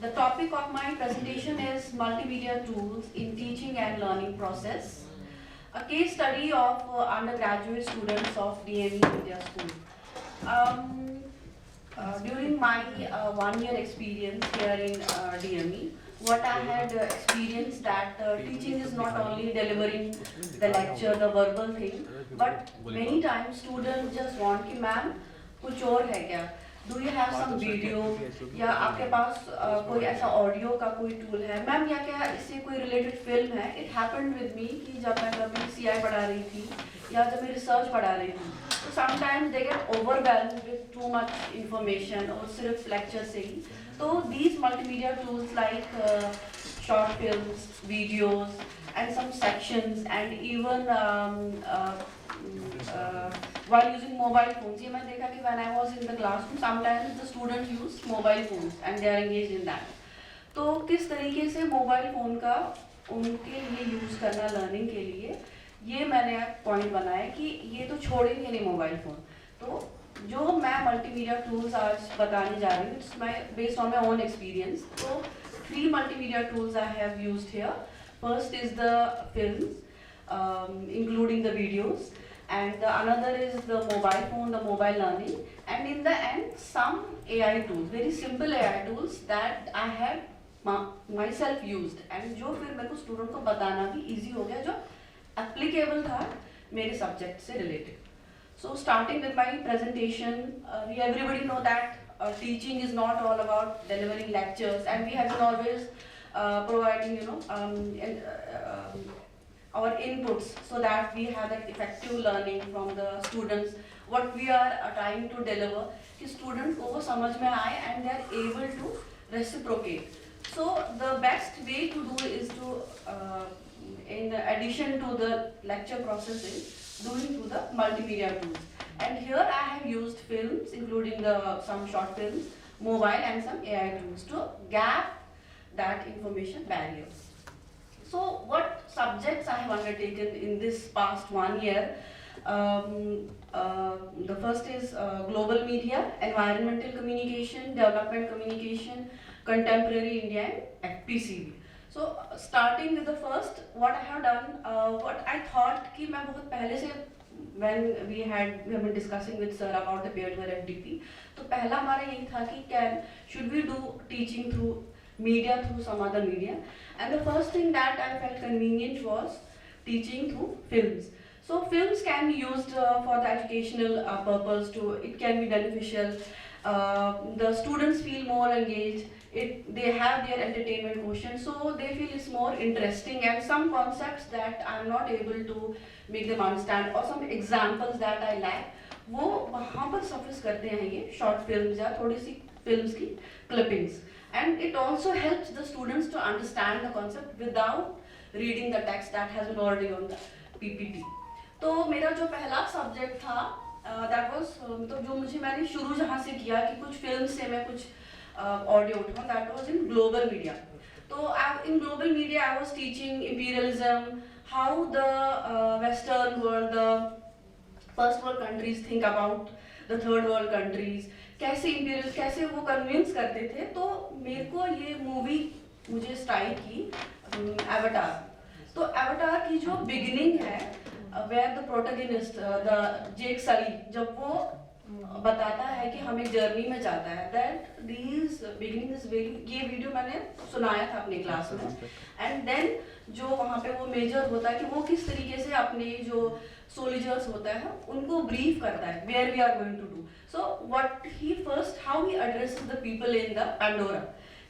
The topic of my presentation is multimedia tools in teaching and learning process. A case study of undergraduate students of DME Media School. During my 1 year experience here in DME, what I had experienced that teaching is not only delivering the lecture, the verbal thing, but many times students just want कि ma'am कुछ और है क्या, do you have some video, या आपके पास कोई ऐसा audio का कोई टूल है मैम, या क्या इससे कोई रिलेटेड फिल्म है. इट हैपेंड विद मी कि जब मैं कभी सीआई पढ़ा रही थी या जब मैं रिसर्च पढ़ा रही थी, तो sometimes they get overwhelmed with too much information और सिर्फ लेक्चर से ही. तो these multimedia tools like short films, videos, and some sections, and even while using mobile phones. ये मैं देखा कि when I was in the classroom, sometimes the students use mobile phones and they are engaged in that. तो किस तरीके से mobile phone का उनके लिए यूज़ करना लर्निंग के लिए, ये मैंने पॉइंट बनाया कि ये तो छोड़ेंगे नहीं मोबाइल फ़ोन. तो जो मैं मल्टीमीडिया टूल्स आज बताने जा रही हूँ, it's my based on my own experience. तो 3 multimedia tools I have used here. First is the films, including the videos, and the another is the mobile phone, the mobile learning, and in the end some AI tools, very simple AI tools that I have myself used, and जो फिर मेरे को student को बताना भी easy हो गया, जो applicable था मेरे subject से related. So starting with my presentation, we everybody know that teaching is not all about delivering lectures, and we have been always providing our inputs so that we have that effective learning from the students. What we are trying to deliver कि students को वो समझ में आए and they are able to reciprocate. So the best way to do is to in addition to the lecture process is doing through the multimedia tools. And here I have used films, including some short films, mobile, and some AI tools to gap that information barrier. So what subjects I have undertaken in this past 1 year? The first is global media, environmental communication, development communication, contemporary India, and FPCB. So starting with the first, what I have done, what I thought कि मैं बहुत पहले से when we have been discussing with sir about the peer-to-peer FDP, तो पहला हमारा यही था कि should we do teaching through media, through some other media, and the first thing that I felt convenient was teaching through films. So films can be used for the educational purpose too. It can be beneficial. The students feel more engaged. They have their entertainment quotient, so they feel it's more interesting, and some concepts that I'm not able to make them understand, or some examples that I lack, वो वहाँ पर surface करते हैं ये short films या थोड़ी सी films की clippings, and it also helps the students to understand the concept without reading the text that has been already on the PPT. तो मेरा जो पहला subject था that was तो जो मैंने शुरू जहाँ से किया कि कुछ films से मैं कुछ audio उठाऊँ, that was in global media. So in global media I was teaching imperialism, how the Western world, the first world countries think about the third world countries, कैसे imperial कैसे वो convince करते थे. तो मेरे को ये movie मुझे strike की Avatar. तो Avatar की जो beginning है, where the protagonist, the Jake Sully, जब वो बताता है कि हम एक जर्नी में जाता है, that these beginning is very, ये वीडियो मैंने सुनाया था अपनी क्लास में, and then जो वहाँ पे वो मेजर होता है कि वो किस तरीके से अपने जो सोल्जर्स होता है उनको ब्रीफ करता है where we are going to do. So what he first, how he addresses the people in the Pandora,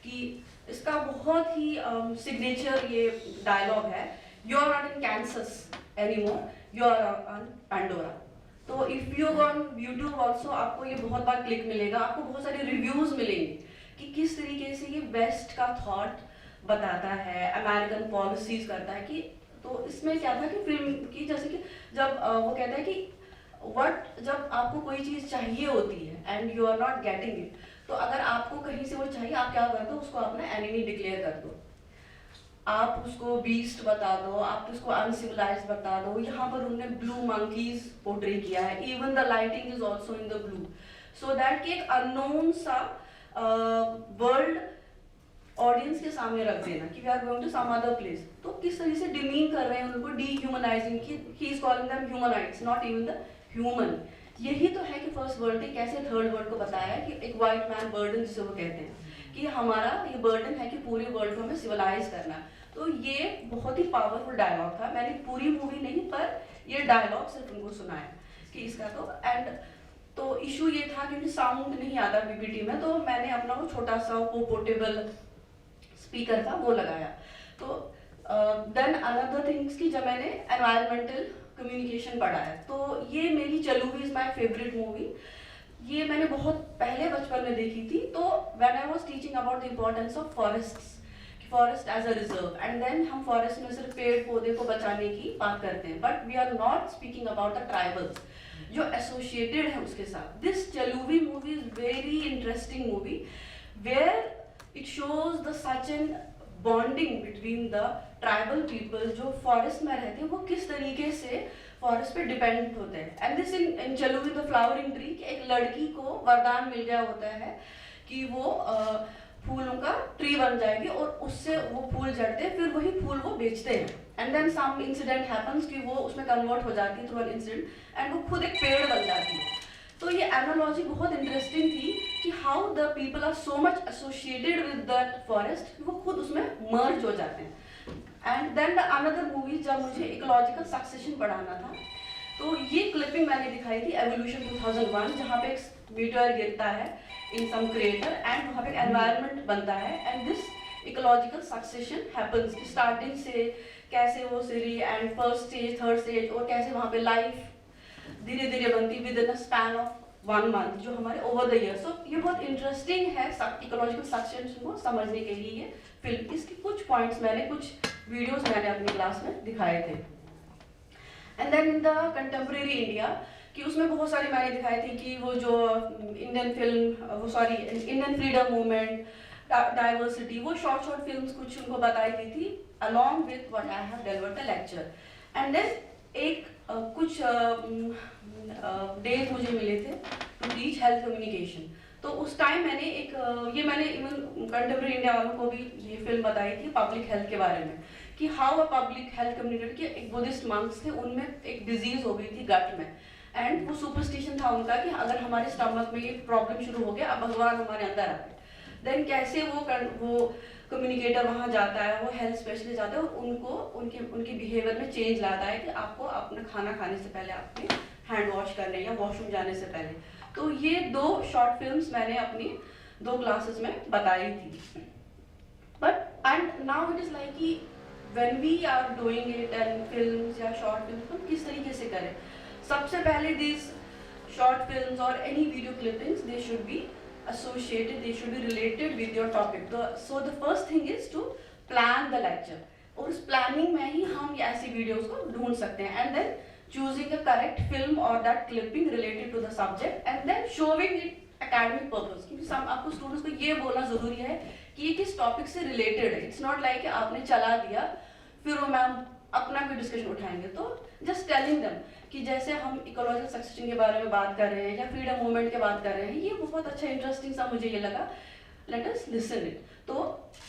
कि इसका बहुत ही सिग्नेचर ये डायलॉग है, you are not in Kansas anymore, you are on Pandora. तो if you on YouTube also आपको ये बहुत बार click मिलेगा, आपको बहुत सारे रिव्यूज मिलेंगे कि किस तरीके से ये वेस्ट का थॉट बताता है, अमेरिकन पॉलिसीज करता है कि. तो इसमें क्या था कि फिल्म की जैसे कि जब वो कहता है कि व्हाट, जब आपको कोई चीज़ चाहिए होती है and you are not getting it, तो अगर आपको कहीं से वो चाहिए, आप क्या कर दो, उसको अपना एनिमी डिक्लेयर कर दो, आप उसको बीस्ट बता दो, आप उसको अनसिविलाइज्ड बता दो. यहाँ पर उन्होंने ब्लू मंकीज पोर्ट्रे किया है, even the lighting is also in the blue, so that कि एक अननोन सा वर्ल्ड ऑडियंस के सामने रख देना कि we are going to some other place, तो किस तरीके से डिमीन कर रहे हैं उनको, डीह्यूमनाइजिंग, कि he is calling them humanites, not even the human. यही तो है कि फर्स्ट वर्ल्ड ने कैसे थर्ड वर्ल्ड को बताया है कि एक वाइट मैन बर्डन जिसे वो कहते हैं कि हमारा ये बर्डन है कि पूरे वर्ल्ड को हमें सिविलाइज करना। तो ये बहुत ही पावरफुल डायलॉग था, मैंने पूरी मूवी नहीं पर ये डायलॉग सिर्फ उनको सुनाया कि इसका तो इशू ये था क्योंकि साउंड नहीं आता पीपीटी में, तो मैंने अपना वो छोटा सा वो पोर्टेबल स्पीकर था वो लगाया। तो देन अनदर थिंग्स की जब मैंने एनवायरमेंटल कम्युनिकेशन पढ़ा है, तो ये मेरी चलूवी इज माय फेवरेट मूवी। ये मैंने बहुत पहले बचपन में देखी थी। तो when I was teaching about the importance of forest as a reserve, and then हम फॉरेस्ट में सिर्फ पेड़ पौधे को बचाने की बात करते हैं, but we are not speaking about the tribals जो एसोसिएटेड है उसके साथ। This Chaluvi movie is very interesting movie where it shows the such an bonding between the tribal people जो फॉरेस्ट में रहते हैं, वो किस तरीके से फॉरेस्ट पे डिपेंडेंट होते हैं। And this in Chaluvi the flowering tree, एक लड़की को वरदान मिल गया होता है कि वो फूलों का ट्री बन जाएगी और उससे वो फूल झड़ते हैं, फिर वही फूल वो बेचते हैं। And then some incident happens कि वो उसमें कन्वर्ट हो जाती है थ्रू एन इंसिडेंट, एंड वो खुद एक पेड़ बन जाती है। तो ये एनालॉजी बहुत इंटरेस्टिंग थी कि how the people are so much associated with that forest, वो खुद उसमें मर्ज हो जाते हैं। And then the another movie जब मुझे इकोलॉजिकल सक्सेशन पढ़ाना था, तो ये क्लिपिंग मैंने दिखाई थी एवोल्यूशन 2001, जहाँ पे एक मीटर गिरता है इन सम क्रिएटर एंड वहाँ पे एनवायरनमेंट बनता है, and this ecological succession happens कि स्टार्टिंग से कैसे वो sere and first stage third stage और कैसे वहाँ पे लाइफ धीरे धीरे बनती within a span of 1 month जो हमारे ओवर द ईयर। सो ये बहुत इंटरेस्टिंग है इकोलॉजिकल सक्सेशन को समझने के लिए ये फिल्म। इसके कुछ पॉइंट्स मैंने कुछ वीडियोस मैंने अपनी क्लास में दिखाए थे। And then in the contemporary India कि उसमें बहुत सारी मैंने दिखाई थी कि वो जो इंडियन फ्रीडम मूवमेंट, डाइवर्सिटी, वो शॉर्ट फिल्म्स कुछ उनको बताई गई थी along with what I have delivered the lecture. And then एक कुछ डेज मुझे मिले थे टू टीच हेल्थ कम्युनिकेशन। तो उस टाइम मैंने ये मैंने इवन कंटेम्प्रेरी इंडिया वालों को भी ये फिल्म बताई थी पब्लिक हेल्थ के बारे में कि how a public health communicator कि एक बुद्धिस्ट मंक्स थे, उनमें एक डिजीज हो गई थी गट में, एंड वो सुपरस्टिशन था उनका कि अगर हमारे स्टमक में ये प्रॉब्लम शुरू हो गया अब भगवान हमारे अंदर आते। देन कैसे वो कम्युनिकेटर वहाँ जाता है, वो हेल्थ स्पेशलिस्ट जाता है और उनको उनके बिहेवियर में चेंज लाता है कि आपको अपना खाना खाने से पहले आपने हैंड वॉश करने या वॉशरूम जाने से पहले। तो ये 2 शॉर्ट फिल्म्स मैंने अपनी 2 क्लासेस में बताई थी। But and now it is like कि when we are doing it and films या शॉर्ट फिल्म्स हम किस तरीके से करें। सबसे पहले दिस शॉर्ट फिल्म्स और any video clippings they should be associated, they should be related with your topic. So the first thing is to plan the lecture, और उस planning में ही हम ऐसी videos को ढूंढ सकते हैं, and then choosing a correct film or that clipping related to the subject and then showing it academic purpose, क्योंकि आपको students को ये बोलना जरूरी है कि ये किस topic से related है। It's not like आपने चला दिया फिर वो मैम अपना कोई डिस्कशन उठाएंगे। तो जस्ट टेलिंग देम कि जैसे हम इकोलॉजिकल सक्सेशन के बारे में बात कर रहे हैं या फ्रीडम मूवमेंट के बात कर रहे हैं, ये बहुत अच्छा इंटरेस्टिंग सा मुझे ये लगा, लेट अस लिसन इट। तो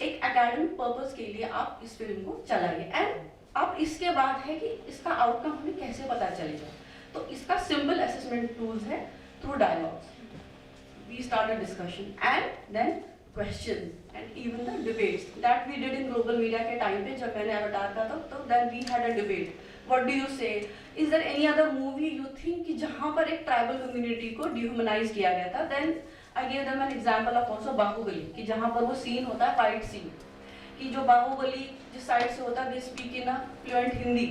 एक एकेडमिक पर्पस के लिए आप इस फिल्म को चलाइए, एंड अब इसके बाद है कि इसका आउटकम हमें कैसे पता चलेगा। तो इसका सिंपल असेसमेंट टूल्स है through dialogues, we start a discussion and then questions and even the debates that we did in global media के टाइम पे जब मैंने अवतार का था, तो then we had a debate. What do you say? Is there any other movie you think कि जहाँ पर एक tribal community को dehumanize किया गया था? Then I gave them an example of also Baahubali कि जहाँ पर वो सीन होता है फाइट सीन, कि जो बाहुबली जिस साइड से होता है they speak in a fluent Hindi,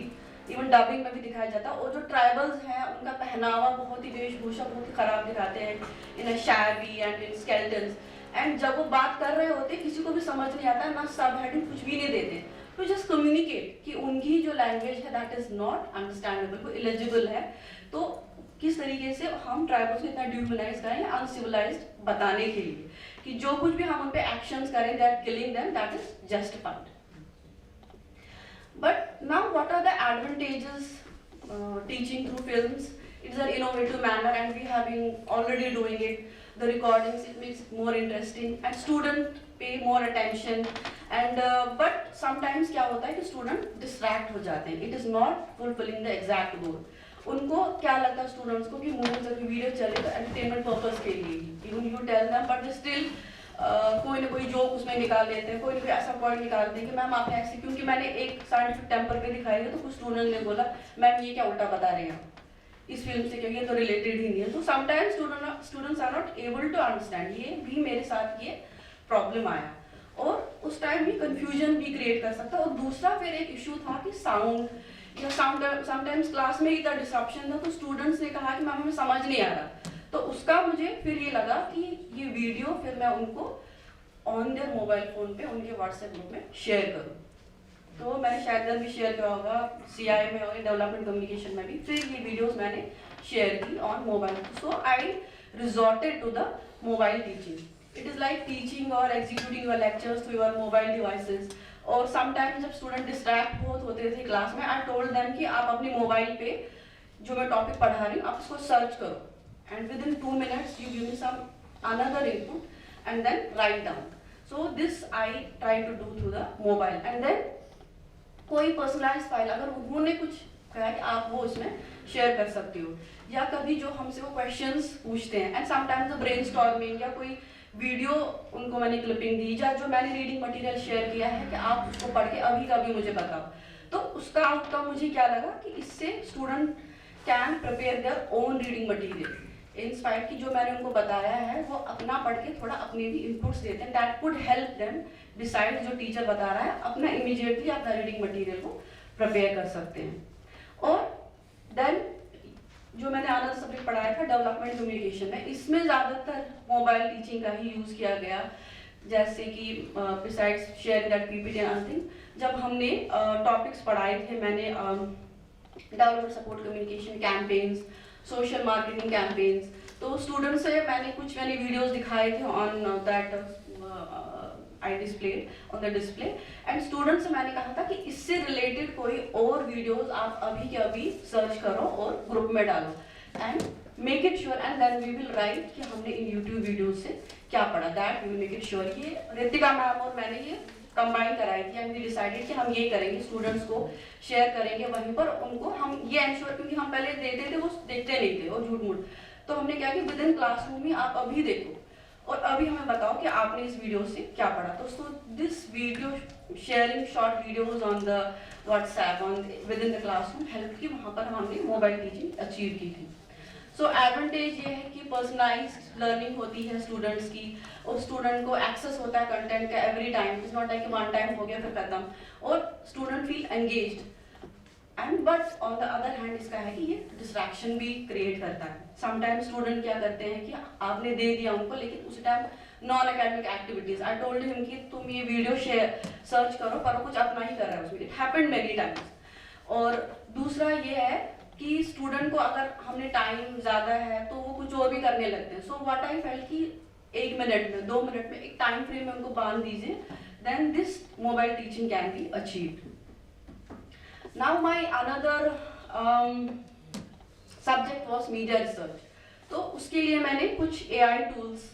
even dubbing में भी दिखाया जाता है, और जो ट्राइबल्स हैं उनका पहनावा बहुत ही वेशभूषा बहुत ही खराब दिखाते हैं in shabby and in skeletons, and जब वो बात कर रहे होते किसी को भी समझ नहीं आता, ना सब हेडिंग कुछ भी नहीं देते, तो जस्ट कम्युनिकेट कि उनकी जो लैंग्वेज है दैट इज नॉट अंडरस्टैंडेबल, वो इलिजिबल है। तो किस तरीके से हम ट्राइबल्स को इतना डिह्यूमनाइज करें या अनसिविलाइज्ड बताने के लिए कि जो कुछ भी हम उन पे एक्शंस करें that killing them that is justified. But now what are the advantages teaching through films? It's an innovative manner and we have been already doing it. The recordings, it makes it more interesting and student पे more attention and but sometimes क्या होता है कि student distract हो जाते हैं, it is not fulfilling the exact goal. उनको क्या लगता है स्टूडेंट्स को कि मूवीज अगर वीडियो चले तो एंटरटेनमेंट पर्पज के लिए, even you tell them but still कोई ना कोई जोक उसमें निकाल लेते हैं, कोई ना कोई ऐसा पॉइंट निकालते हैं कि मैम आपने ऐसे, क्योंकि मैंने एक साइंटिफिक टेम्पर पे दिखाई है तो कुछ स्टूडेंट ने बोला मैम ये क्या उल्टा बता रहे हैं इस फिल्म से, क्योंकि ये तो रिलेटेड ही नहीं है। तो sometimes students are not able to understand, ये भी मेरे साथ ये प्रॉब्लम आया और उस टाइम भी कंफ्यूजन भी क्रिएट कर सकता है। और दूसरा फिर एक इशू था कि साउंड या समटाइम्स क्लास में इतना डिसरप्शन था तो स्टूडेंट्स ने कहा कि मैम हमें समझ नहीं आ रहा, तो उसका मुझे फिर ये लगा कि ये वीडियो फिर मैं उनको ऑन देयर मोबाइल फोन पे उनके व्हाट्सएप ग्रुप में शेयर करूँ। तो मैंने शायद जब भी शेयर किया होगा CI में और डेवलपमेंट कम्युनिकेशन में भी, फिर ये वीडियोस मैंने शेयर की on mobile. So I resorted to the mobile teaching, it is like teaching और executing your lectures through your mobile devices. और समटाइम्स जब स्टूडेंट डिस्ट्रैक्ट बहुत होते थे क्लास में, आई टोल्ड देम कि आप अपनी मोबाइल पे जो मैं टॉपिक पढ़ा रही हूँ आप उसको सर्च करो and within 2 minutes you give me some another input and then write down. So this I try to do through the mobile and then कोई पर्सनलाइज फाइल अगर उन्होंने कुछ कहा है कि आप वो इसमें शेयर कर सकते हो, या कभी जो हमसे वो क्वेश्चंस पूछते हैं एंड समटाइम्स ब्रेनस्टॉर्मिंग या कोई वीडियो उनको मैंने क्लिपिंग दी या जो मैंने रीडिंग मटेरियल शेयर किया है कि आप उसको पढ़ के अभी का भी मुझे बताओ, तो उसका आउटकम मुझे क्या लगा कि इससे student can prepare their own reading material inspired की जो मैंने उनको बताया है वो अपना पढ़ के थोड़ा अपने भी इनपुट्स देते हैं, that could help them decide जो टीचर बता रहा है अपना इमीडिएटली अपना रीडिंग मटेरियल को प्रिपेयर कर सकते हैं। और देन जो मैंने अनदर सब्जेक्ट पढ़ाया था डेवलपमेंट कम्युनिकेशन में, इसमें ज़्यादातर मोबाइल टीचिंग का ही यूज़ किया गया, जैसे कि besides sharing that PPT and other, जब हमने टॉपिक्स पढ़ाए थे मैंने development support communication campaigns, social marketing campaigns, तो स्टूडेंट्स से मैंने वीडियोस दिखाए थे on that I display on the display and students से मैंने कहा था कि इससे रिलेटेड कोई और वीडियोस आप अभी के अभी सर्च करो और ग्रुप में डालो and make it sure and then we will write कि हमने इन यूट्यूब वीडियोस से क्या पढ़ा, that we will make it sure. कि रितिका मैम और मैंने ये कंबाइन कराई थी एंड वी डिसाइडेड कि हम ये करेंगे, स्टूडेंट्स को शेयर करेंगे वहीं पर, उनको हम ये एंश्योर, क्योंकि हम पहले देते थे वो देखते नहीं थे और झूठ मूठ, तो हमने क्या कि विद इन क्लासरूम ही आप अभी देखो और अभी हमें बताओ कि आपने इस वीडियो से क्या पढ़ा। तो so this video sharing short videos on the WhatsApp on with in the classroom help की, वहाँ पर हमने मोबाइल टीचिंग अचीव की थी। सो एडवांटेज ये है कि पर्सनलाइज्ड लर्निंग होती है स्टूडेंट्स की और स्टूडेंट को एक्सेस होता है कंटेंट का every time, it's not like one time हो गया फिर खत्म, और student feel engaged and but on the other hand इसका है कि ये डिस्ट्रैक्शन भी क्रिएट करता है। समटाइम्स स्टूडेंट क्या करते हैं कि आपने दे दिया उनको लेकिन उस time non academic activities, I told him कि तुम ये वीडियो शेयर सर्च करो पर कुछ अपना ही कर रहा है उसमें, इट हैपेंड मेनी टाइम्स। और दूसरा ये है कि स्टूडेंट को अगर हमने टाइम ज़्यादा है तो वो कुछ और भी करने लगते हैं। सो व्हाट आई फेल्ट कि 1 मिनट में 2 मिनट में एक टाइम फ्रेम में उनको बांध दीजिए, then this mobile teaching can be achieved. Now my another subject was media research, तो उसके लिए मैंने कुछ AI टूल्स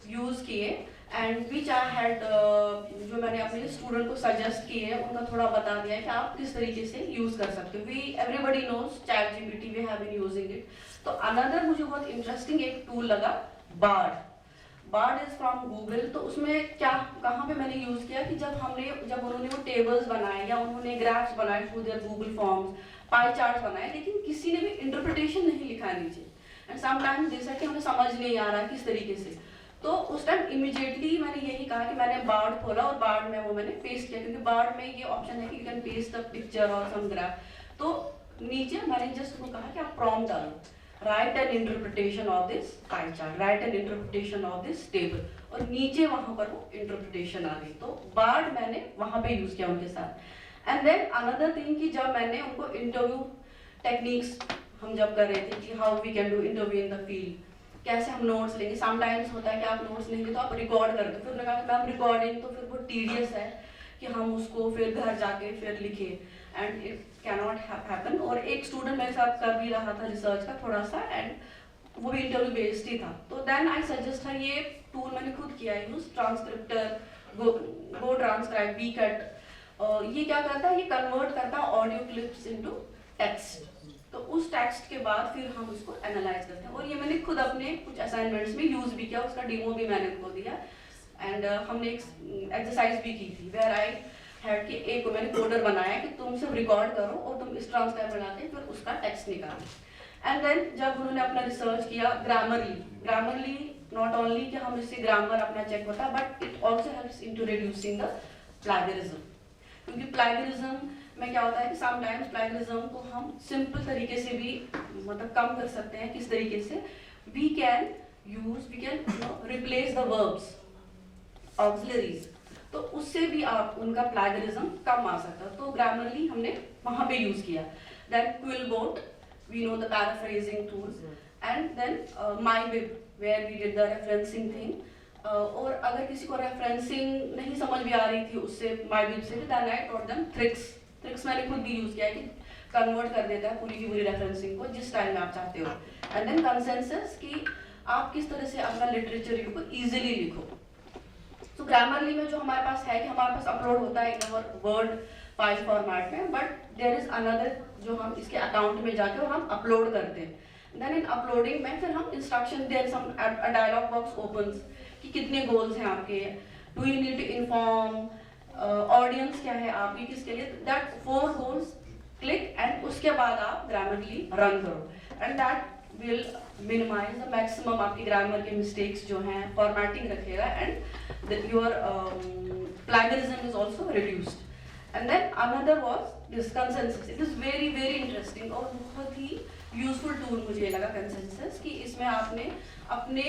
यूज़ किए एंड विच आई हैड जो मैंने अपने स्टूडेंट को सजेस्ट किए हैं उनका थोड़ा बता दिया है कि आप किस तरीके से यूज़ कर सकते हो। We everybody knows ChatGPT, we have been using it. तो अनदर मुझे बहुत इंटरेस्टिंग एक टूल लगा बार्ड इज फ्रॉम गूगल। तो उसमें क्या कहाँ पे मैंने यूज़ किया कि जब उन्होंने वो टेबल्स बनाए या उन्होंने ग्राफ्स बनाए through their Google forms, pie chart बनाए, लेकिन किसी ने भी इंटरप्रिटेशन नहीं लिखा नीचे एंड समटाइम्स जैसा कि हमें समझ नहीं आ रहा है किस तरीके से, तो उस टाइम इमीडिएटली मैंने यही कहा कि मैंने बार्ड खोला और बार्ड में वो मैंने पेस्ट किया, क्योंकि बार्ड में ये ऑप्शन है कि you can paste the picture और सम ग्राफ। तो नीचे मैंने जस्ट वो कहा कि आप प्रॉम्प्ट डालो, right N interpretation of this pie chart, right N interpretation of this table, और नीचे वहां पर वो इंटरप्रिटेशन आ गई। तो बार्ड मैंने वहां पे यूज किया उनके साथ। एंड देन अनदर थिंग कि जब मैंने उनको इंटरव्यू टेक्निक्स हम जब कर रहे थे कि how we can do interview in the field, कैसे हम नोट्स लेंगे। समटाइम्स होता है कि आप नोट्स लेंगे तो आप रिकॉर्ड कर दो, फिर उन्होंने कहा कि मैम रिकॉर्डिंग तो फिर वो टीडियस है कि हम उसको फिर घर जाके फिर लिखें and it can not happen. और एक स्टूडेंट मेरे साथ कर भी रहा था रिसर्च का थोड़ा सा एंड वो भी इंटरव्यू बेस्ड ही था। तो देन आई सजेस्ट है, ये टूल मैंने खुद किया है यूज, ट्रांसक्रिप्टर, गो ट्रांसक्राइब, बी कट। ये क्या करता है, ये कन्वर्ट करता है ऑडियो क्लिप्स इनटू टेक्स्ट। तो उस टेक्स्ट के बाद फिर हम उसको एनालाइज करते हैं, और ये मैंने खुद अपने कुछ असाइनमेंट्स में यूज भी किया, उसका डेमो भी मैंने उनको दिया। एंड हमने एक एक्सरसाइज भी की थी वेयर आई हैड कि एक मैंने कोडर बनाया कि तुम सिर्फ रिकॉर्ड करो और तुम इस ट्रांसक्राइब बना के फिर उसका टेक्स्ट निकालो। एंड देन जब उन्होंने अपना रिसर्च किया ग्रामरली नॉट ओनली कि हम इससे ग्रामर अपना चेक होता है, but it also helps in to reducing the plagiarism. क्योंकि प्लैगरिज्म में क्या होता है कि समटाइम्स प्लैगरिज्म को हम सिंपल तरीके से भी मतलब कम कर सकते हैं। किस तरीके से? We can replace the verbs, auxiliaries, तो उससे भी आप उनका प्लैगरिज्म कम आ सकता है। तो ग्रामरली हमने वहां पे यूज किया। Then QuillBot, we know the paraphrasing tools, and then MyBib where we did the referencing thing. और अगर किसी को रेफरेंसिंग नहीं समझ भी आ रही थी उससे माईबिब से, then I taught them tricks मैंने खुद भी यूज किया है कि कन्वर्ट कर देता है पूरी की पूरी रेफरेंसिंग को जिस टाइम में आप चाहते हो। एंड देन कंसेंसस कि आप किस तरह से अपना लिटरेचर रिव्यू को इजीली लिखो। तो ग्रामरली में जो हमारे पास है कि हमारे पास अपलोड होता है इन अवर वर्ड फाइल फॉर्मेट में, बट देयर इज अनदर जो हम इसके अकाउंट में जाके और हम अपलोड करते हैं। देन इन अपलोडिंग में फिर हम instruction, there some dialogue box opens कि कितने गोल्स हैं आपके, do you need to inform audience क्या है आपकी, किसके लिए, दैट 4 गोल्स क्लिक, एंड उसके बाद आप ग्रामरली रन करो। And that will minimise the maximum आपकी ग्रामर के मिस्टेक्स जो हैं, फॉर्मेटिंग रखेगा, and your plagiarism is also reduced. And then another was this Consensus. It is very very interesting और बहुत ही यूजफुल टूल मुझे ये लगा कंसेंसस, कि इसमें आपने अपने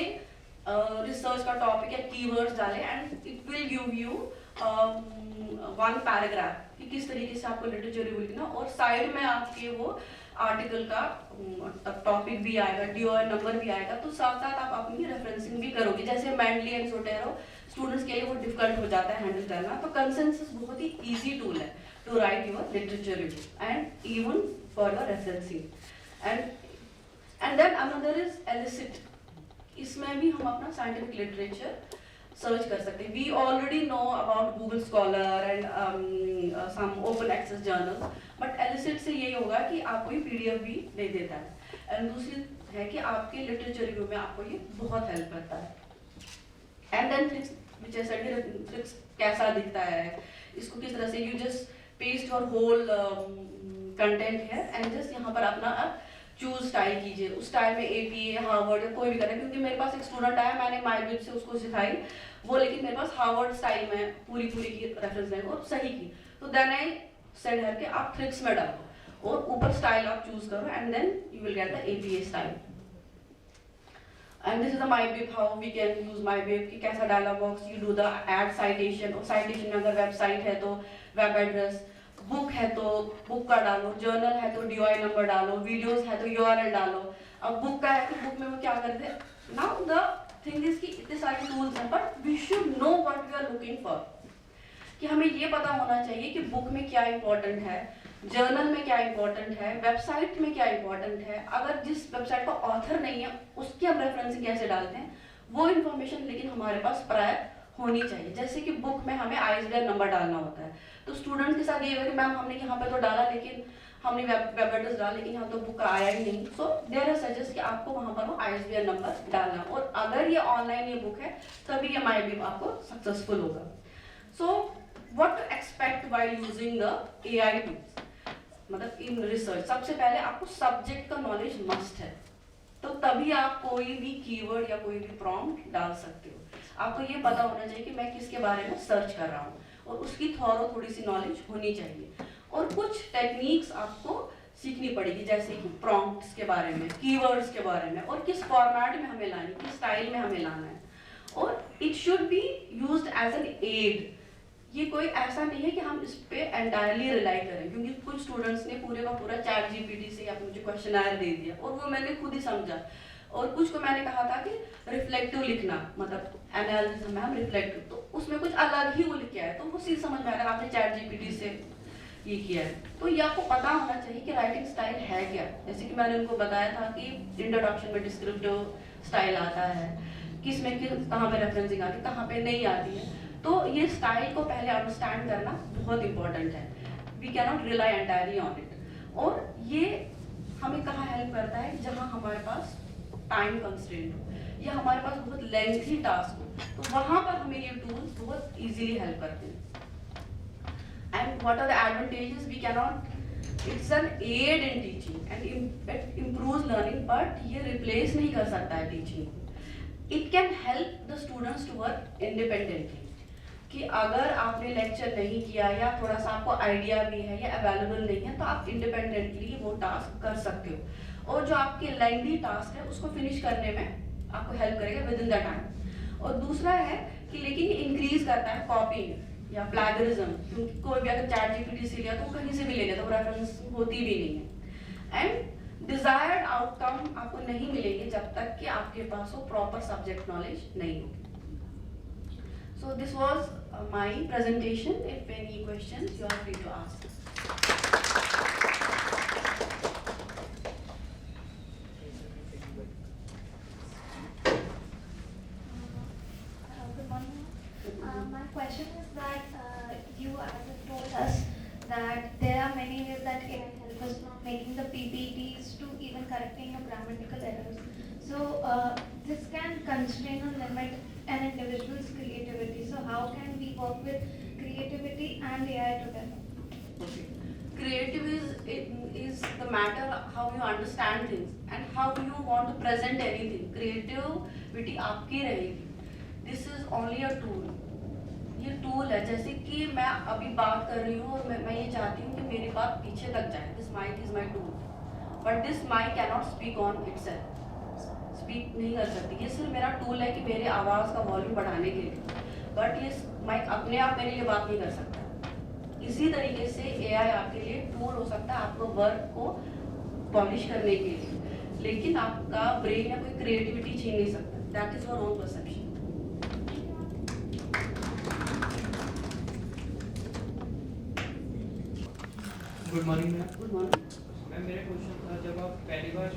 रिसर्च का टॉपिक या कीवर्ड्स डाले and it will give you 1 paragraph कि किस तरीके से आपको लिटरेचर रिव्यू लिखना, और साइड में आपके वो आर्टिकल का टॉपिक भी आएगा, डीओआई नंबर भी आएगा। तो साथ साथ आप अपनी रेफरेंसिंग भी करोगे। जैसे मैंडली एंड सोटेरो स्टूडेंट्स के लिए वो डिफिकल्ट हो जाता है हैंडल करना, तो कंसेंसस बहुत ही इजी टूल है to write your literature review and even for your referencing. And then another is Elicit. इसमें भी हम अपना साइंटिफिक लिटरेचर सर्च कर सकते हैं। We already know about Google Scholar and some open access journals, but Elicit से यही होगा कि आपको ये पीडीएफ भी दे देता है। एंड दूसरी है कि आपके लिटरेचर रिव्यू में आपको ये बहुत हेल्प करता है। एंड देन ट्रिक्स कैसा दिखता है, इसको किस तरह से you just paste your whole content है एंड जस्ट यहाँ पर अपना चूज स्टाइल कीजिए। उस स्टाइल में एपीए, हार्वर्ड या कोई भी करें, क्योंकि मेरे पास एक स्टूडेंट आया, मैंने माईबिब से उसको सिखाई वो, लेकिन मेरे पास हार्वर्ड स्टाइल में पूरी की रेफरेंस देंगे और सही की। तो देन आई सेड हर के आप ट्रिक्स में डालो और ऊपर स्टाइल आप चूज करो, and then you will get the APA style. And this is the MyBib, how we can use MyBib, कि कैसा dialogue box, you do the add citation, और साइटेशन में अगर वेबसाइट है तो वेब एड्रेस, बुक है तो बुक का डालो, जर्नल है तो डीओआई नंबर डालो, वीडियोस है तो यूआरएल डालो। अब बुक का है तो बुक में वो क्या करते हैं। नाउ द थिंग इज कि इतने सारे टूल्स हैं, but we should know what we are looking for, कि हमें ये पता होना चाहिए कि बुक में क्या इंपॉर्टेंट है, जर्नल में क्या इंपॉर्टेंट है, वेबसाइट में क्या इंपॉर्टेंट है। अगर जिस वेबसाइट का ऑथर नहीं है उसकी हम रेफरेंसिंग कैसे डालते हैं, वो इन्फॉर्मेशन लेकिन हमारे पास प्रायर होनी चाहिए। जैसे कि बुक में हमें आईएसबीआर नंबर डालना होता है, तो स्टूडेंट्स के साथ ये है कि मैम हमने यहाँ पे तो डाला, लेकिन हमने वेब एड्रेस डाला, लेकिन यहाँ तो बुक आया ही नहीं। सो देयर आर सजेस्ट कि आपको वहाँ पर वो आईएसबीआर नंबर डालना, और अगर ये ऑनलाइन ये बुक है तभी ये माईबिब आपको सक्सेसफुल होगा। So what to expect while using the AI tools, मतलब इन रिसर्च। सबसे पहले आपको सब्जेक्ट का नॉलेज मस्ट है, तो तभी आप कोई भी कीवर्ड या कोई भी प्रॉम्प्ट डाल सकते हो। आपको ये पता होना चाहिए कि मैं किसके बारे में सर्च कर रहा हूँ, और उसकी थोड़ी सी नॉलेज होनी चाहिए। और कुछ टेक्निक्स आपको सीखनी पड़ेगी, जैसे कि प्रॉम्प्ट्स के बारे में, कीवर्ड्स के बारे में, और किस फॉर्मेट में हमें लानी, किस स्टाइल में हमें लाना है। और it should be used as an aid. ये कोई ऐसा नहीं है कि हम इस पे एंटायरली रिलाई करें, क्योंकि कुछ स्टूडेंट्स ने पूरे का पूरा चैट जीपीटी से या मुझे क्वेश्चनर दे दिया और वो मैंने खुद ही समझा। और कुछ को मैंने कहा था कि रिफ्लेक्टिव लिखना, मतलब एनालिसिस में हम रिफ्लेक्टिव, तो उसमें कुछ अलग ही वो लिख के आया, तो वो चीज समझ में आ रहा है। आपने चैट जीपीटी से ये किया है। तो ये आपको पता होना चाहिए कि राइटिंग स्टाइल है क्या। जैसे कि मैंने उनको बताया था कि इंट्रोडक्शन में डिस्क्रिप्टिव स्टाइल आता है, किस में कहाँ पे रेफरेंसिंग आती है, कहाँ पे नहीं आती है। तो ये स्टाइल को पहले अंडरस्टैंड करना बहुत इंपॉर्टेंट है। We can not rely entirely on it. और ये हमें कहाँ हेल्प करता है, जहाँ हमारे पास टाइम कंस्ट्रेंट हो या हमारे पास बहुत लेंथी टास्क हो, तो वहाँ पर हमें ये टूल्स बहुत इजीली हेल्प करते हैं। And what are the advantages? We cannot, it's an aid in teaching and it improves learning, but ये replace नहीं कर सकता है teaching को। It can help the students to work independently, कि अगर आपने लेक्चर नहीं किया या थोड़ा सा आपको आइडिया भी है या अवेलेबल नहीं है, तो आप इंडिपेंडेंटली वो टास्क कर सकते हो। और जो आपके लेंथी टास्क है उसको फिनिश करने में आपको हेल्प करेगा विद इन द टाइम। और दूसरा है कि लेकिन ये इंक्रीज करता है कॉपिंग या प्लैगरिज्म, क्योंकि कोई भी अगर चैट जीपीटी से लिया तो कहीं से भी ले लेता, वो रेफरेंस होती भी नहीं है। एंड डिजायर्ड आउटकम आपको नहीं मिलेंगे जब तक कि आपके पास वो प्रॉपर सब्जेक्ट नॉलेज नहीं होगी। So this was my presentation. If any questions, you are free to ask. Good morning. My question is that you have told us that there are many ways that AI help us from making the PPTs to even correcting your grammatical errors. So this can constrain or limit an individual's creativity. So how can we work with creativity and AI together? Okay. Creative is the matter how you understand things and how you want to present anything. Creativity आपकी रहेगी. This is only a tool. ये tool है, जैसे कि मैं अभी बात कर रही हूँ और मैं ये चाहती हूँ कि मेरी बात पीछे तक जाए। This mic is my tool, but this mic can not speak on itself, speak नहीं कर सकती। ये सिर्फ मेरा टूल है कि मेरे आवाज़ का वॉल्यूम बढ़ाने के लिए, बट ये माइक अपने आप मेरे लिए बात नहीं कर सकता। इसी तरीके से एआई आपके लिए टूल हो सकता है आपको वर्क को पॉलिश करने के लिए, लेकिन आपका ब्रेन या कोई क्रिएटिविटी छीन नहीं सकता। That is your own perception. Good morning ma'am. Good morning ma'am, मेरा क्वेश्चन था, जब आप पहली बार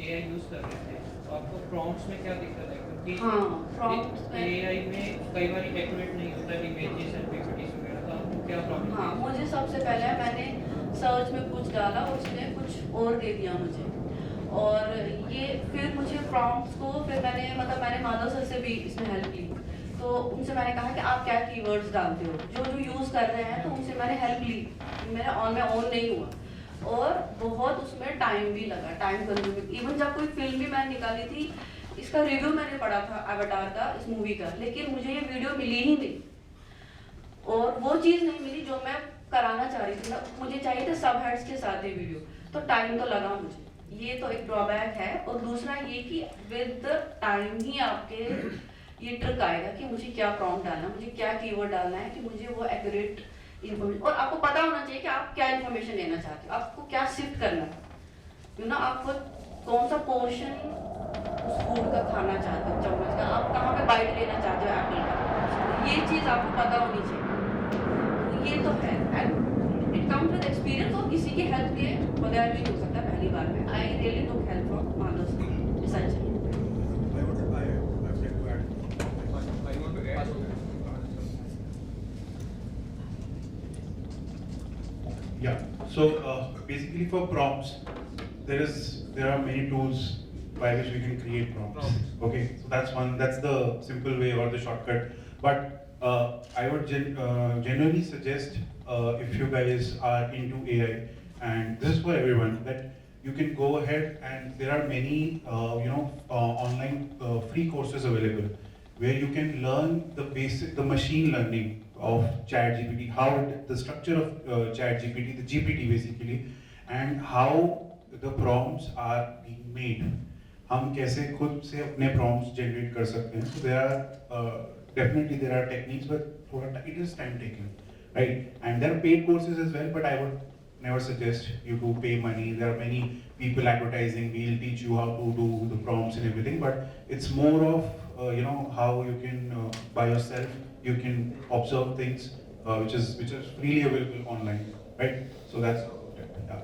एआई यूज़ कर रहे थे तो आपको प्रॉम्प्ट्स में क्या दिक्कत है? क्योंकि प्रॉम्प्ट्स में एआई में कई बार एक्यूरेट नहीं होता इमेजेस एंड पीपीटीज वगैरह, तो आपको क्या प्रॉब्लम है? मुझे सबसे पहले मैंने सर्च में कुछ डाला, उसने कुछ और दे दिया मुझे, और ये फिर मुझे प्रॉम्प्ट्स को फिर मैंने माधव सर से भी इसमें हेल्प ली। तो उनसे मैंने कहा कि आप क्या कीवर्ड्स डालते हो, जो यूज़ कर रहे हैं, तो उनसे मैंने हेल्प ली। मेरा ऑन नहीं हुआ और बहुत उसमें टाइम भी लगा, टाइम कंज्यूमिंग। इवन जब कोई फिल्म भी मैंने निकाली थी, इसका रिव्यू मैंने पढ़ा था अवतार का, इस मूवी का, लेकिन मुझे ये वीडियो मिली ही नहीं और वो चीज़ नहीं मिली जो मैं कराना चाह रही थी। मुझे चाहिए था सब हेड्स के साथ ये वीडियो, तो टाइम तो लगा मुझे। ये तो एक ड्रॉबैक है। और दूसरा ये कि विद टाइम ही आपके ये ट्रिक आएगा कि मुझे क्या प्रॉम्प्ट डालना है, मुझे क्या कीवर्ड डालना है, कि मुझे वो एक्यूरेट इन्फॉर्मेशन। और आपको पता होना चाहिए कि आप क्या इन्फॉर्मेशन लेना चाहते हो, आपको क्या शिफ्ट करना है, आपको कौन सा पोर्शन उस फूड का खाना चाहते हो, चम्मच का, आप कहाँ पे बाइट लेना चाहते हो एप्पल का, ये चीज़ आपको पता होनी चाहिए। तो ये तो है, and it comes with experience, और किसी की हेल्प के बगैर भी हो सकता है पहली बार में। I really took help from Madhav sir. Yeah. So basically, for prompts, there are many tools by which we can create prompts. Okay. So that's one. That's the simple way or the shortcut. But I would generally suggest if you guys are into AI, and this is for everyone, that you can go ahead, and there are many online free courses available where you can learn the machine learning of ChatGPT, how the structure of ChatGPT, the GPT basically, and how the prompts are being made. हम कैसे खुद से अपने prompts generate कर सकते हैं. So definitely there are techniques, but it is time taking, right? And there are paid courses as well, but I would never suggest you to pay money. There are many people advertising, we'll teach you how to do the prompts and everything, but it's more of how you can by yourself you can observe things which is freely available online. right? So that's yeah.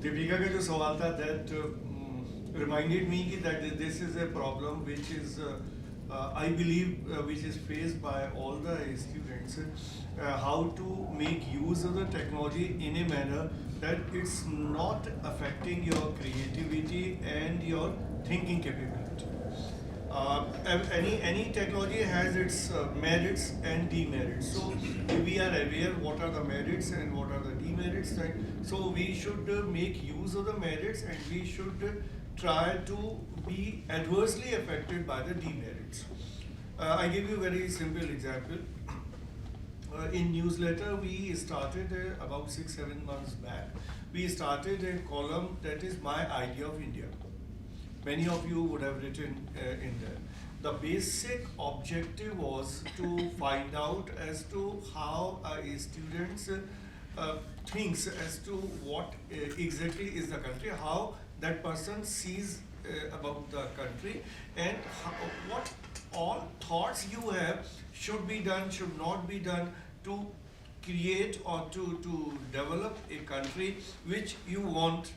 Deepika का जो सवाल था that reminded me कि that this is a problem which is I believe which is faced by all the students, how to make use of the technology in a manner that it's not affecting your creativity and your thinking capability. Any technology has its merits and demerits. So we are aware what are the merits and what are the demerits. Right? So we should make use of the merits and we should try to be adversely affected by the demerits. I give you a very simple example. In newsletter, we started about 6-7 months back. We started a column that is my idea of India. Many of you would have written in there. The basic objective was to find out as to how a student thinks as to what exactly is the country, how that person sees about the country, and how, what all thoughts you have should be done, should not be done to create or to develop a country which you want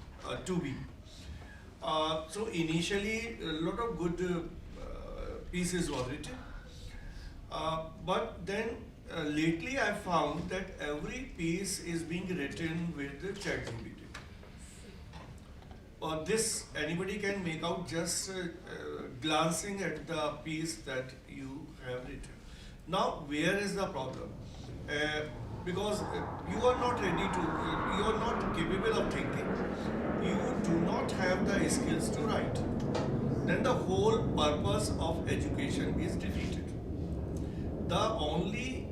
to be. So initially a lot of good pieces were written, but then lately I found that every piece is being written with the ChatGPT. This anybody can make out just glancing at the piece that you have written. Now where is the problem? Because you are not ready to, you are not capable of thinking, you do not have the skills to write, then the whole purpose of education is defeated. The only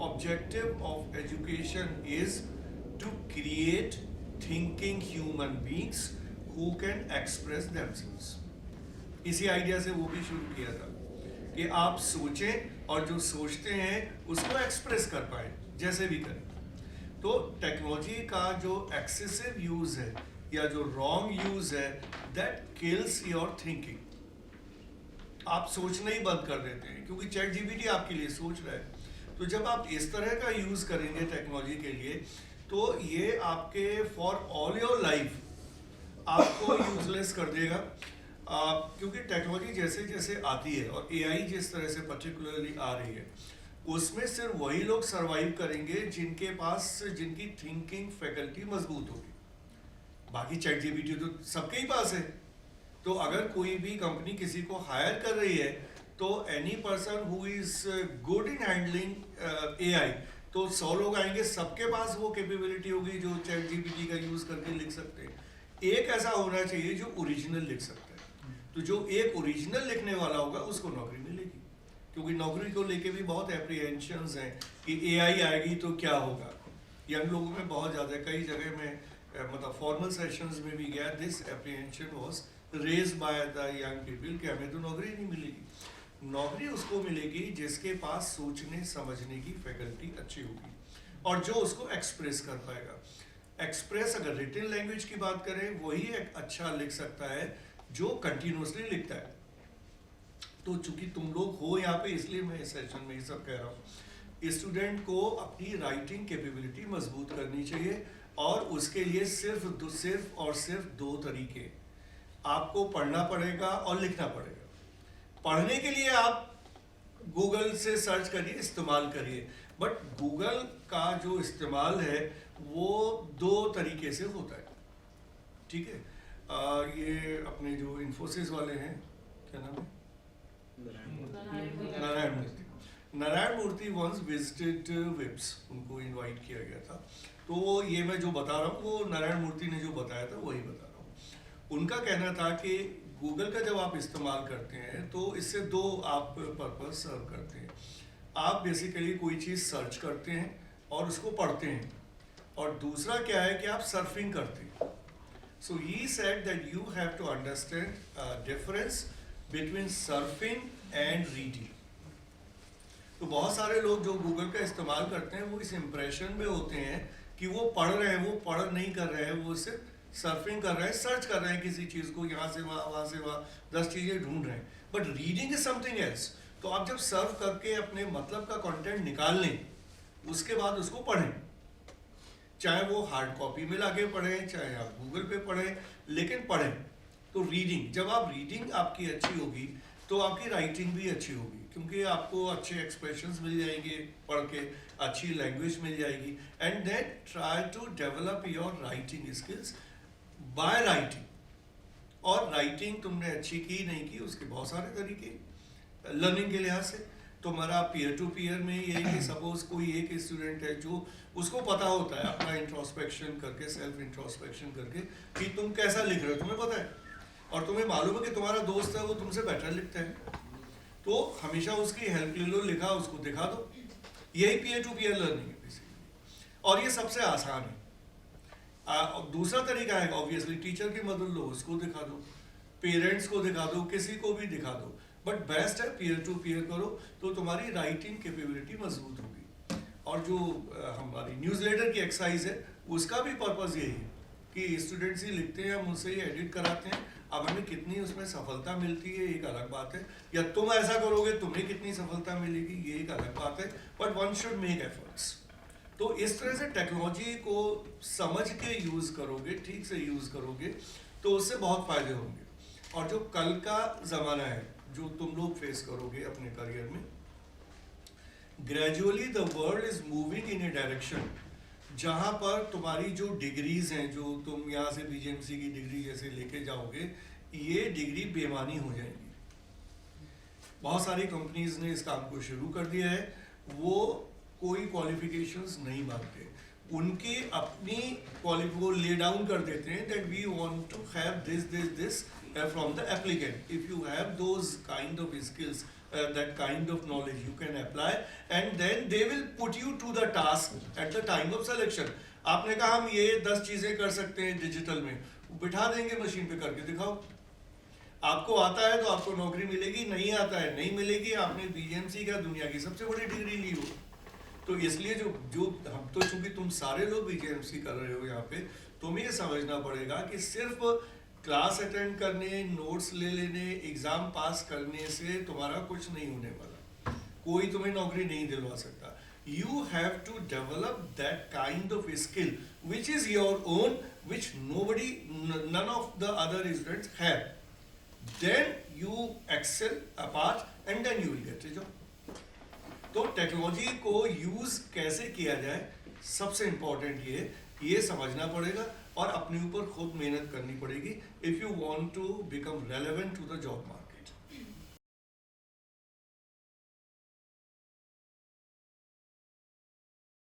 objective of education is to create thinking human beings who can express themselves. इसी idea से वो भी शुरू किया था कि आप सोचें और जो सोचते हैं उसको एक्सप्रेस कर पाए जैसे भी करें. तो टेक्नोलॉजी का जो एक्सेसिव यूज है या जो रॉन्ग यूज है दैट किल्स योर थिंकिंग. आप सोचना ही बंद कर देते हैं क्योंकि चैट जीपीटी आपके लिए सोच रहा है. तो जब आप इस तरह का यूज करेंगे टेक्नोलॉजी के लिए तो ये आपके फॉर ऑल योर लाइफ आपको यूजलेस कर देगा. क्योंकि टेक्नोलॉजी जैसे जैसे आती है और एआई जिस तरह से पर्टिकुलरली आ रही है उसमें सिर्फ वही लोग सरवाइव करेंगे जिनके पास जिनकी थिंकिंग फैकल्टी मजबूत होगी. बाकी चैट जीपीटी तो सबके ही पास है. तो अगर कोई भी कंपनी किसी को हायर कर रही है तो any person who is good in handling AI तो 100 लोग आएंगे सबके पास वो कैपेबिलिटी होगी जो चैट जीपीटी का यूज करके लिख सकते हैं. एक ऐसा होना चाहिए जो ओरिजिनल लिख सकता है. तो जो एक ओरिजिनल लिखने वाला होगा उसको नौकरी मिलेगी. क्योंकि नौकरी को लेके भी बहुत एप्रीहेंशंस हैं कि एआई आएगी तो क्या होगा. यंग लोगों में बहुत ज़्यादा, कई जगह में मतलब फॉर्मल सेशंस में भी गया, this apprehension was raised by the young people कि हमें तो नौकरी नहीं मिलेगी. नौकरी उसको मिलेगी जिसके पास सोचने समझने की फैकल्टी अच्छी होगी और जो उसको एक्सप्रेस कर पाएगा. एक्सप्रेस अगर रिटन लैंग्वेज की बात करें वही एक अच्छा लिख सकता है जो कंटिन्यूसली लिखता है. तो चूंकि तुम लोग हो यहाँ पे इसलिए मैं इस सेशन में ये सब कह रहा हूँ. स्टूडेंट को अपनी राइटिंग कैपेबिलिटी मजबूत करनी चाहिए और उसके लिए सिर्फ और सिर्फ 2 तरीके. आपको पढ़ना पड़ेगा और लिखना पड़ेगा. पढ़ने के लिए आप गूगल से सर्च करिए, इस्तेमाल करिए, बट गूगल का जो इस्तेमाल है वो 2 तरीके से होता है. ठीक है. ये अपने जो इन्फोसिस वाले हैं, क्या नाम है, नारायण मूर्ति वंस विजिटेड विप्स, उनको इनवाइट किया गया था. तो ये मैं जो बता रहा हूँ वो नारायण मूर्ति ने जो बताया था वही बता रहा हूँ. उनका कहना था कि गूगल का जब आप इस्तेमाल करते हैं तो इससे 2 आप पर्पस सर्व करते हैं. आप बेसिकली कोई चीज़ सर्च करते हैं और उसको पढ़ते हैं, और दूसरा क्या है कि आप सर्फिंग करते हैं. So he said that you have to understand difference between surfing and reading. तो बहुत सारे लोग जो गूगल का इस्तेमाल करते हैं वो इस इम्प्रेशन में होते हैं कि वो पढ़ रहे हैं, वो पढ़ नहीं कर रहे हैं, वो सिर्फ सर्फिंग कर रहे हैं, सर्च कर रहे हैं किसी चीज़ को, यहाँ से वहाँ से वहाँ 10 चीज़ें ढूंढ रहे हैं. But reading is something else. तो आप जब सर्व करके अपने मतलब का कंटेंट निकाल लें उसके बाद उसको पढ़ें. चाहे वो हार्ड कॉपी में लाके पढ़ें, चाहे आप गूगल पे पढ़ें, लेकिन पढ़ें। तो रीडिंग, जब आप रीडिंग आपकी अच्छी होगी तो आपकी राइटिंग भी अच्छी होगी, क्योंकि आपको अच्छे एक्सप्रेशंस मिल जाएंगे पढ़ के, अच्छी लैंग्वेज मिल जाएगी। And then try to develop your writing skills by writing. और राइटिंग तुमने अच्छी की नहीं की, उसके बहुत सारे तरीके लर्निंग के लिहाज से। तुम्हारा पीयर टू पीयर में ये है कि सपोज कोई एक स्टूडेंट है जो उसको पता होता है अपना इंट्रोस्पेक्शन करके, सेल्फ इंट्रोस्पेक्शन करके कि तुम कैसा लिख रहे हो, तुम्हें पता है, और तुम्हें मालूम है कि तुम्हारा दोस्त है वो तुमसे बेटर लिखता है, तो हमेशा उसकी हेल्प ले लो, लिखा उसको दिखा दो। यही पीयर टू पीयर लर्निंग है बेसिकली, और ये सबसे आसान है। दूसरा तरीका है ऑब्वियसली टीचर की मदद लो, उसको दिखा दो, पेरेंट्स को दिखा दो, किसी को भी दिखा दो, बट बेस्ट है पीयर टू पीयर करो, तो तुम्हारी राइटिंग कैपेबिलिटी मजबूत होगी। और जो हमारी न्यूज़लेटर की एक्सरसाइज है उसका भी पर्पस यही है कि स्टूडेंट्स ही लिखते हैं, हम उनसे ही एडिट कराते हैं। अब हमें कितनी उसमें सफलता मिलती है एक अलग बात है, या तुम ऐसा करोगे तुम्हें कितनी सफलता मिलेगी ये एक अलग बात है, but one should make efforts. तो इस तरह से टेक्नोलॉजी को समझ के यूज़ करोगे, ठीक से यूज़ करोगे, तो उससे बहुत फायदे होंगे। और जो कल का ज़माना है जो तुम लोग फेस करोगे अपने करियर में, gradually the world is moving in A direction जहाँ पर तुम्हारी जो डिग्रीज हैं, जो तुम यहाँ से बीजेएमसी की डिग्री जैसे लेके जाओगे, ये डिग्री बेमानी हो जाएंगी। बहुत सारी कंपनीज ने इस काम को शुरू कर दिया है, वो कोई क्वालिफिकेशंस नहीं मांगते, उनकी अपनी वो ले डाउन कर देते हैं that we want to have this from the applicant. If you have those kind of skills, that kind of knowledge, you can apply, and then they will put you to the task at the time of selection. आपने कहा हम ये 10 चीजें कर सकते हैं digital में, बिठा देंगे मशीन पे, करके दिखाओ। आपको आता है तो आपको नौकरी मिलेगी, नहीं आता है नहीं मिलेगी। आपने बीजेएमसी का दुनिया की सबसे बड़ी डिग्री ली हो, तो इसलिए जो हम तो चूंकि तुम सारे लोग बीजेएमसी कर रहे हो यहाँ पे, तुम्हें ये समझना पड़ेगा कि सिर्फ क्लास अटेंड करने, नोट्स ले लेने, एग्जाम पास करने से तुम्हारा कुछ नहीं होने वाला, कोई तुम्हें नौकरी नहीं दिलवा सकता। You have to develop that kind of skill which is your own, which none of the other students have. Then you excel apart and then you will get a job. तो टेक्नोलॉजी को use कैसे किया जाए, सबसे important ये समझना पड़ेगा और अपने ऊपर खुद मेहनत करनी पड़ेगी if you want to become relevant to the job market.